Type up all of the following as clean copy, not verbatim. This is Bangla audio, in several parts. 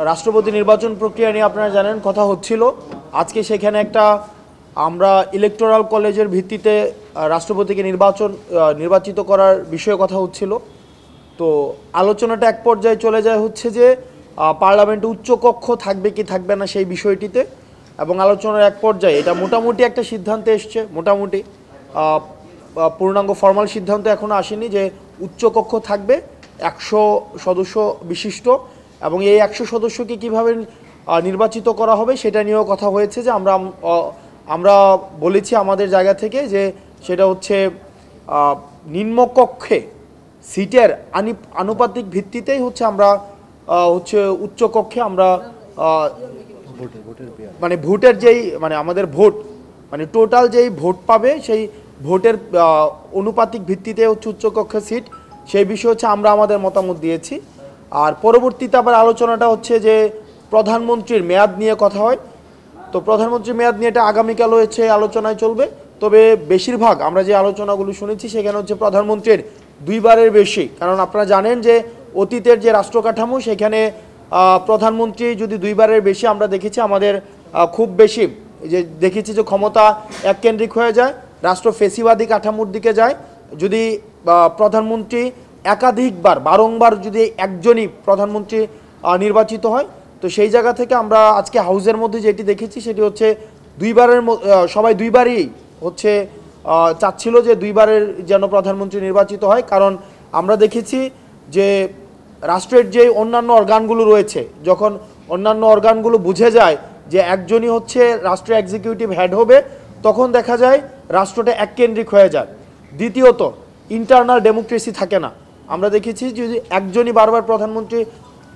রাষ্ট্রপতি নির্বাচন প্রক্রিয়া নিয়ে আপনারা জানেন কথা হচ্ছিল। আজকে সেখানে একটা আমরা ইলেকটোরাল কলেজের ভিত্তিতে রাষ্ট্রপতিকে নির্বাচিত করার বিষয়ে কথা হচ্ছিল। তো আলোচনাটা এক পর্যায়ে চলে যায় হচ্ছে যে পার্লামেন্টে উচ্চকক্ষ থাকবে কি থাকবে না সেই বিষয়টিতে, এবং আলোচনার এক পর্যায়ে এটা মোটামুটি একটা সিদ্ধান্তে এসছে। মোটামুটি পূর্ণাঙ্গ ফর্মাল সিদ্ধান্ত এখনও আসেনি যে উচ্চকক্ষ থাকবে 100 সদস্য বিশিষ্ট, এবং এই 100 সদস্যকে কীভাবে নির্বাচিত করা হবে সেটা নিয়েও কথা হয়েছে। যে আমরা বলেছি আমাদের জায়গা থেকে যে সেটা হচ্ছে নিম্নকক্ষে সিটের আনুপাতিক ভিত্তিতেই হচ্ছে আমরা উচ্চকক্ষে আমরা মানে ভোটের যেই মানে আমাদের ভোট মানে টোটাল যেই ভোট পাবে সেই ভোটের অনুপাতিক ভিত্তিতে হচ্ছে উচ্চকক্ষের সিট, সেই বিষয়ে হচ্ছে আমরা আমাদের মতামত দিয়েছি। আর পরবর্তীতে আবার আলোচনাটা হচ্ছে যে প্রধানমন্ত্রীর মেয়াদ নিয়ে কথা হয়। তো প্রধানমন্ত্রীর মেয়াদ নিয়ে এটা আগামীকাল হচ্ছে আলোচনায় চলবে। তবে বেশিরভাগ আমরা যে আলোচনাগুলো শুনেছি সেখানে হচ্ছে প্রধানমন্ত্রীর 2 বারের বেশি, কারণ আপনারা জানেন যে অতীতের যে রাষ্ট্রকাঠামো সেখানে প্রধানমন্ত্রী যদি 2 বারের বেশি আমরা দেখেছি, আমাদের খুব বেশি যে দেখেছি যে ক্ষমতা এককেন্দ্রিক হয়ে যায়, রাষ্ট্র ফেসিবাদী কাঠামোর দিকে যায়। যদি প্রধানমন্ত্রী একাধিকবার বারংবার যদি একজনই প্রধানমন্ত্রী নির্বাচিত হয়, তো সেই জায়গা থেকে আমরা আজকে হাউসের মধ্যে যেটি দেখেছি সেটি হচ্ছে 2 বারের সবাই 2 বারই হচ্ছে চাচ্ছিল যে 2 বারের যেন প্রধানমন্ত্রী নির্বাচিত হয়। কারণ আমরা দেখেছি যে রাষ্ট্রের যে অন্যান্য অর্গানগুলো রয়েছে, যখন অন্যান্য অর্গানগুলো বুঝে যায় যে একজনই হচ্ছে রাষ্ট্রের এক্সিকিউটিভ হেড হবে, তখন দেখা যায় রাষ্ট্রটা এককেন্দ্রিক হয়ে যায়। দ্বিতীয়ত ইন্টারনাল ডেমোক্রেসি থাকে না। আমরা দেখেছি যদি একজনই বারবার প্রধানমন্ত্রী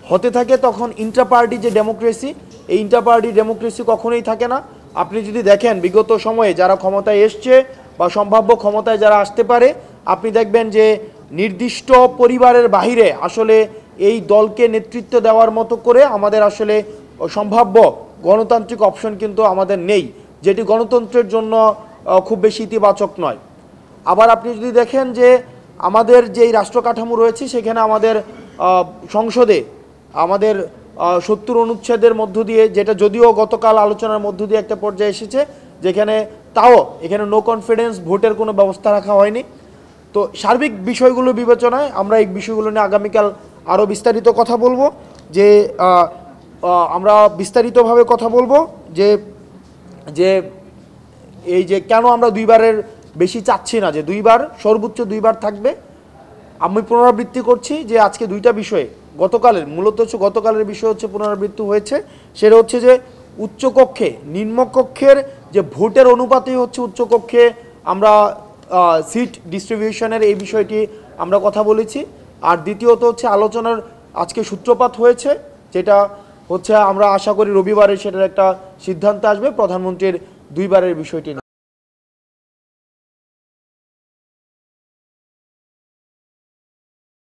হতে থাকে তখন ইন্টারপার্টি যে ডেমোক্রেসি, এই ইন্টারপার্টি ডেমোক্রেসি কখনোই থাকে না। আপনি যদি দেখেন বিগত সময়ে যারা ক্ষমতায় এসছে বা সম্ভাব্য ক্ষমতায় যারা আসতে পারে, আপনি দেখবেন যে নির্দিষ্ট পরিবারের বাহিরে আসলে এই দলকে নেতৃত্ব দেওয়ার মতো করে আমাদের আসলে সম্ভাব্য গণতান্ত্রিক অপশন কিন্তু আমাদের নেই, যেটি গণতন্ত্রের জন্য খুব বেশি ইতিবাচক নয়। আবার আপনি যদি দেখেন যে আমাদের যেই রাষ্ট্র কাঠামো রয়েছে সেখানে আমাদের সংসদে আমাদের 70 অনুচ্ছেদের মধ্য দিয়ে, যেটা যদিও গতকাল আলোচনার মধ্য দিয়ে একটা পর্যায়ে এসেছে, যেখানে তাও এখানে নো কনফিডেন্স ভোটের কোনো ব্যবস্থা রাখা হয়নি। তো সার্বিক বিষয়গুলো বিবেচনায় আমরা এই বিষয়গুলো নিয়ে আগামীকাল আরও বিস্তারিত কথা বলবো। যে আমরা বিস্তারিতভাবে কথা বলবো যে যে এই যে কেন আমরা 2 বারের বেশি চাচ্ছি না, যে 2 বার সর্বোচ্চ 2 বার থাকবে। আমি পুনরাবৃত্তি করছি যে আজকে 2টা বিষয়ে গতকালের মূলত হচ্ছে গতকালের বিষয় হচ্ছে পুনরাবৃত্তি হয়েছে। সেটা হচ্ছে যে উচ্চকক্ষে নিম্নকক্ষের যে ভোটের অনুপাতে হচ্ছে উচ্চকক্ষে আমরা সিট ডিস্ট্রিবিউশনের এই বিষয়টি আমরা কথা বলেছি। আর দ্বিতীয়ত হচ্ছে আলোচনার আজকে সূত্রপাত হয়েছে, যেটা হচ্ছে আমরা আশা করি রবিবারে সেটার একটা সিদ্ধান্ত আসবে প্রধানমন্ত্রীর 2 বারের বিষয়টি নিয়ে।